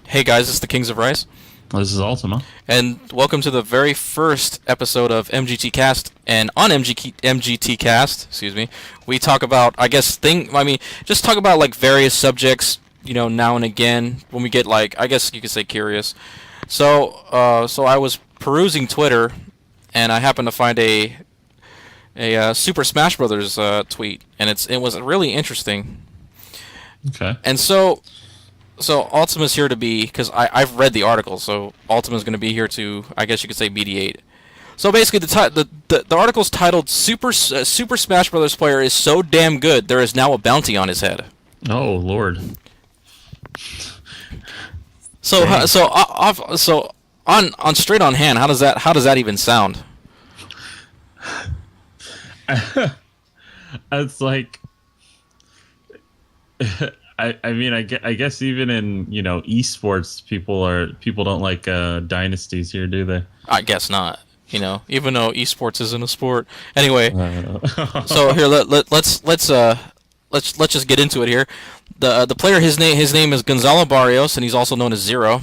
Hey guys, it's the Kings of Rice, This is Ultima. and welcome to the very first episode of MGT Cast. And on MGT Cast, excuse me, we talk about, just talk about like various subjects, now and again when we get like, I guess you could say curious. So I was perusing Twitter, and I happened to find a Super Smash Brothers tweet, and it was really interesting. Okay. And so Ultima's here to be, because I've read the article, so Ultima's going to be here to, I guess you could say, mediate. So basically, the article's titled Super Smash Brothers player is so damn good, there is now a bounty on his head. Oh Lord. So Dang. on straight on hand, how does that even sound? It's like, I guess even in esports, people don't like dynasties here, do they? I guess not. Even though esports isn't a sport. Anyway, Uh, so here let's just get into it here. The player, his name is Gonzalo Barrios, and he's also known as Zero.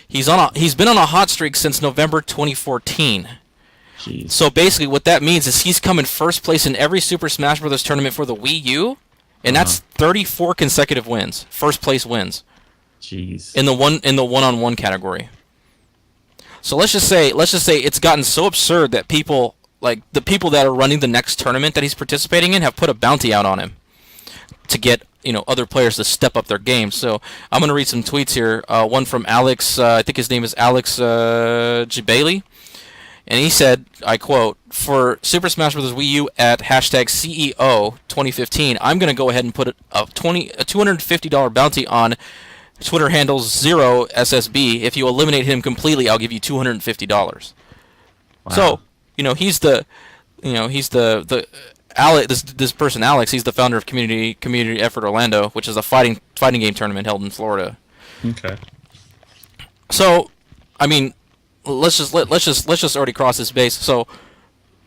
He's been on a hot streak since November 2014. Jeez. So basically, what that means is he's come in first place in every Super Smash Bros. Tournament for the Wii U, and that's 34 consecutive wins, first place wins Jeez. in the one-on-one category. So let's just say it's gotten so absurd that people the people that are running the next tournament that he's participating in have put a bounty out on him to get other players to step up their game. So I'm gonna read some tweets here. One from Alex, I think his name is Alex Jibali. And he said, I quote, "For Super Smash Bros. Wii U at hashtag CEO 2015, I'm going to go ahead and put a $250 bounty on Twitter handle 0SSB. If you eliminate him completely, I'll give you $250. Wow. So, he's this person, Alex, he's the founder of Community Effort Orlando, which is a fighting game tournament held in Florida. Okay. So, I mean, let's just already cross this base. So,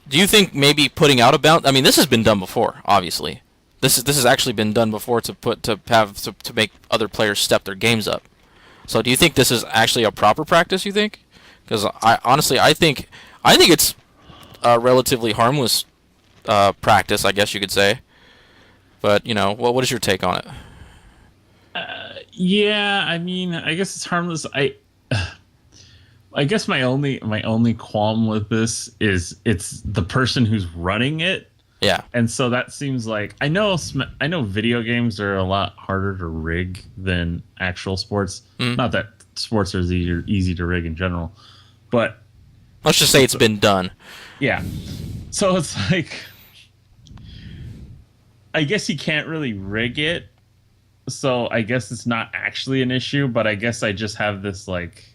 do you think maybe putting out a bounty? I mean, this has been done before. Obviously, this has actually been done before to make other players step their games up. So, do you think this is actually a proper practice? You think? Because I think it's a relatively harmless practice, I guess you could say. But what is your take on it? Yeah, I mean, I guess it's harmless. I guess my only qualm with this is it's the person who's running it, Yeah. and so that seems like I know video games are a lot harder to rig than actual sports. Not that sports are easy to rig in general, but Let's just say it's been done. yeah. So it's like I guess you can't really rig it, so I guess it's not actually an issue. But I guess I just have this like.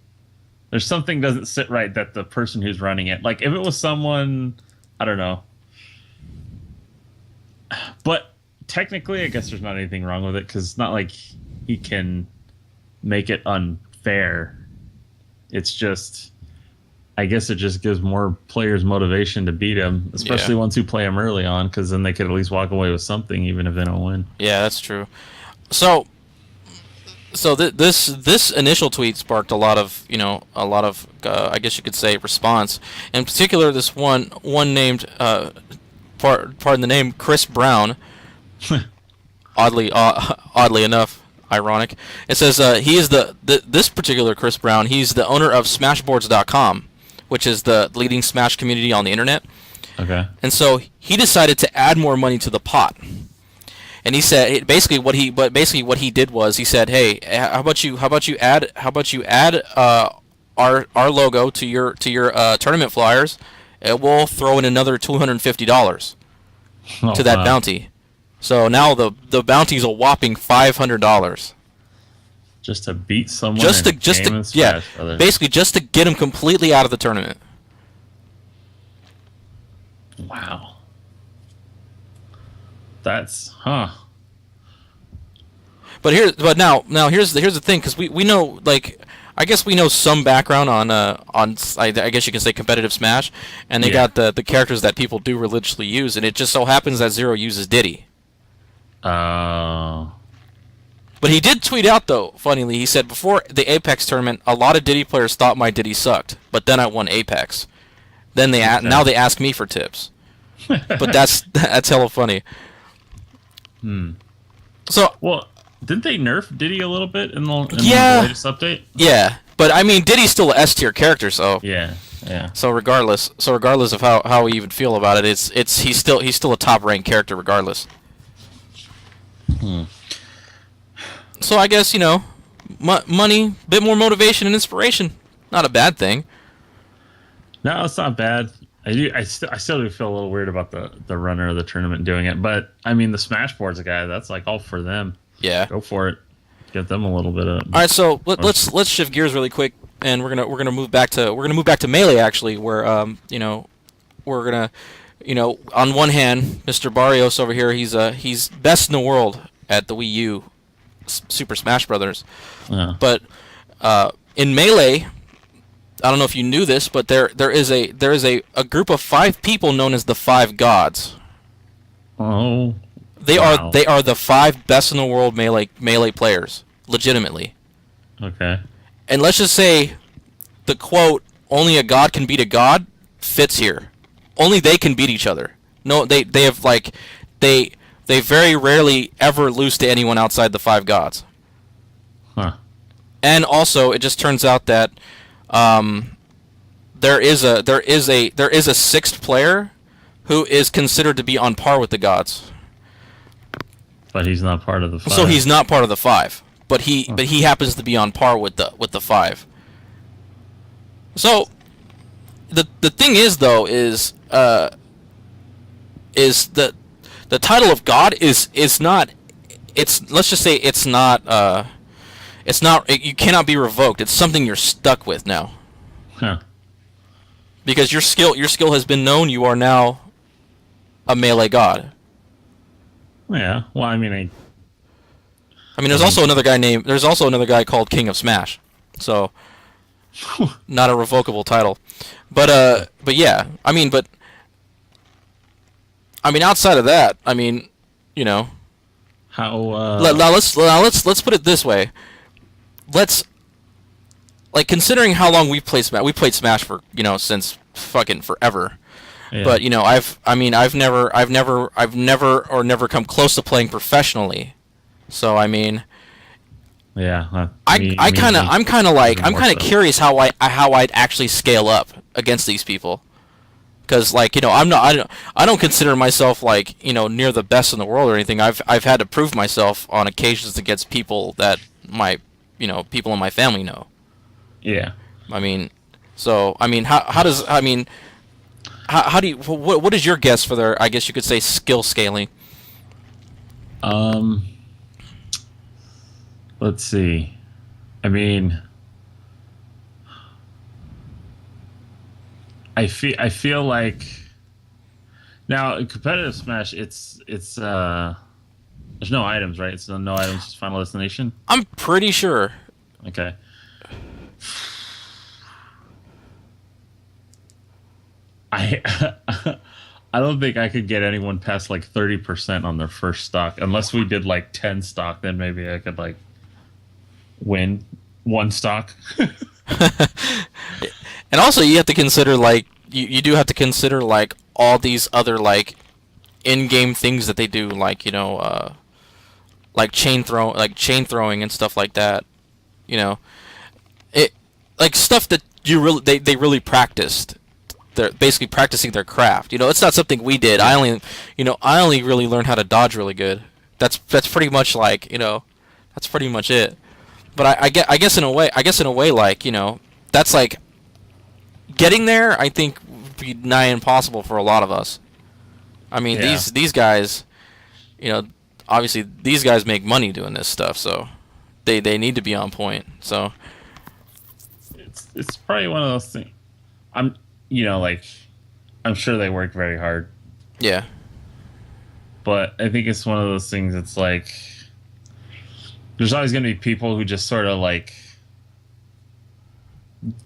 There's something doesn't sit right that the person who's running it, like if it was someone, I don't know. But technically, I guess there's not anything wrong with it because it's not like he can make it unfair. It's just, I guess it just gives more players motivation to beat him, especially ones who play him early on, because then they could at least walk away with something, even if they don't win. Yeah, that's true. So this initial tweet sparked a lot of I guess you could say response. In particular, this one named pardon the name, Chris Brown. oddly enough, ironic. It says he is this particular Chris Brown. He's the owner of Smashboards.com, which is the leading Smash community on the internet. Okay. And so he decided to add more money to the pot. And he said basically what he did was he said, "Hey, how about you add our logo to your tournament flyers, and we'll throw in another $250 to that bounty." So now the bounty's a whopping $500. Just to beat someone. Basically just to get him completely out of the tournament. Wow. That's But now here's the thing, because we know, like, I guess we know some background on I guess you can say competitive Smash, and they got the characters that people do religiously use, and it just so happens that Zero uses Diddy. But he did tweet out though. Funnily, he said before the Apex tournament, a lot of Diddy players thought my Diddy sucked, but then I won Apex. Then now they ask me for tips. But that's hella funny. So Well, didn't they nerf Diddy a little bit in the latest update? yeah, but I mean Diddy's still a S tier character, so Yeah. So regardless of how we even feel about it, he's still a top ranked character regardless. So I guess money, bit more motivation and inspiration, not a bad thing. No, it's not bad. I still do feel a little weird about the runner of the tournament doing it, but I mean the Smashboard's a guy that's like all for them. Yeah, go for it. Get them a little bit of. All right, so let's shift gears really quick, and we're gonna move back to Melee actually, where we're gonna on one hand, Mr. Barrios over here, he's best in the world at the Wii U Super Smash Brothers, but in Melee. I don't know if you knew this, but there is a group of 5 people known as the 5 gods. Oh, they are the 5 best in the world melee players, legitimately. Okay. And let's just say the quote "only a god can beat a god" fits here. Only they can beat each other. No, they very rarely ever lose to anyone outside the 5 gods. Huh. And also, it just turns out that there is a 6th player who is considered to be on par with the gods. But he's not part of the 5. So he's not part of the 5, but he happens to be on par with the 5. So the thing is though is the title of God is not, let's just say it's not you cannot be revoked. It's something you're stuck with now. Huh. Because your skill has been known. You are now a melee god. Yeah. Well, I mean, there's also another guy called King of Smash. So not a revocable title. But yeah. Outside of that, how let's put it this way. Considering how long we played Smash for since fucking forever. Yeah. But I've never come close to playing professionally. So yeah. I'm kind of curious how I'd actually scale up against these people. Because I don't consider myself near the best in the world or anything. I've had to prove myself on occasions against people that people in my family know. Yeah. How do you what is your guess for their, I guess you could say, skill scaling? Let's see. I feel like now in competitive Smash, it's there's no items, right? It's no items, just Final Destination. I'm pretty sure. Okay. I don't think I could get anyone past 30% on their first stock unless we did 10 stock. Then maybe I could win 1 stock. And also, you have to consider you do have to consider all these other in-game things that they do, chain throwing and stuff like that. It stuff that they really practiced. They're basically practicing their craft. It's not something we did. I only really learned how to dodge really good. That's pretty much that's pretty much it. But I guess in a way that's getting there. I think would be nigh impossible for a lot of us. These guys, obviously these guys make money doing this stuff, so they need to be on point. So it's probably one of those things. I'm sure they work very hard. Yeah. But I think it's one of those things. It's there's always going to be people who just sort of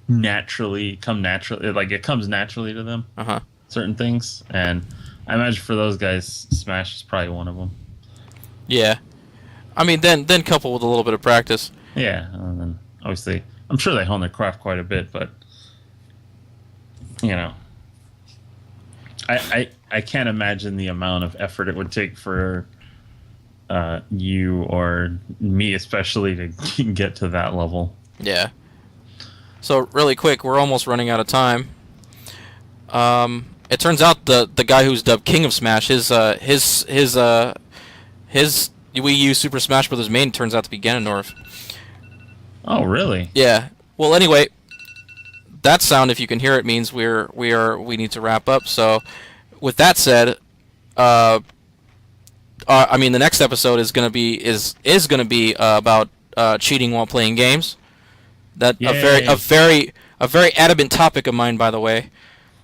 naturally come naturally. It comes naturally to them. Certain things, and I imagine for those guys, Smash is probably one of them. Yeah. I mean, then coupled with a little bit of practice. Yeah, and then obviously, I'm sure they hone their craft quite a bit, but you know, I can't imagine the amount of effort it would take for you or me, especially, to get to that level. Yeah. So really quick, we're almost running out of time. It turns out the guy who's dubbed King of Smash, his Wii U Super Smash Bros. Main turns out to be Ganondorf. Oh, really? Yeah. Well, anyway, that sound, if you can hear it, means we need to wrap up. So, with that said, I mean, the next episode is gonna be about cheating while playing games. That Yay. a very adamant topic of mine, by the way.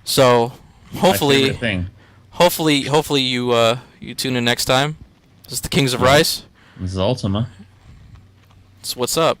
So My hopefully favorite thing. hopefully you tune in next time. This is the Kings of Rice. This is Ultima. It's what's up.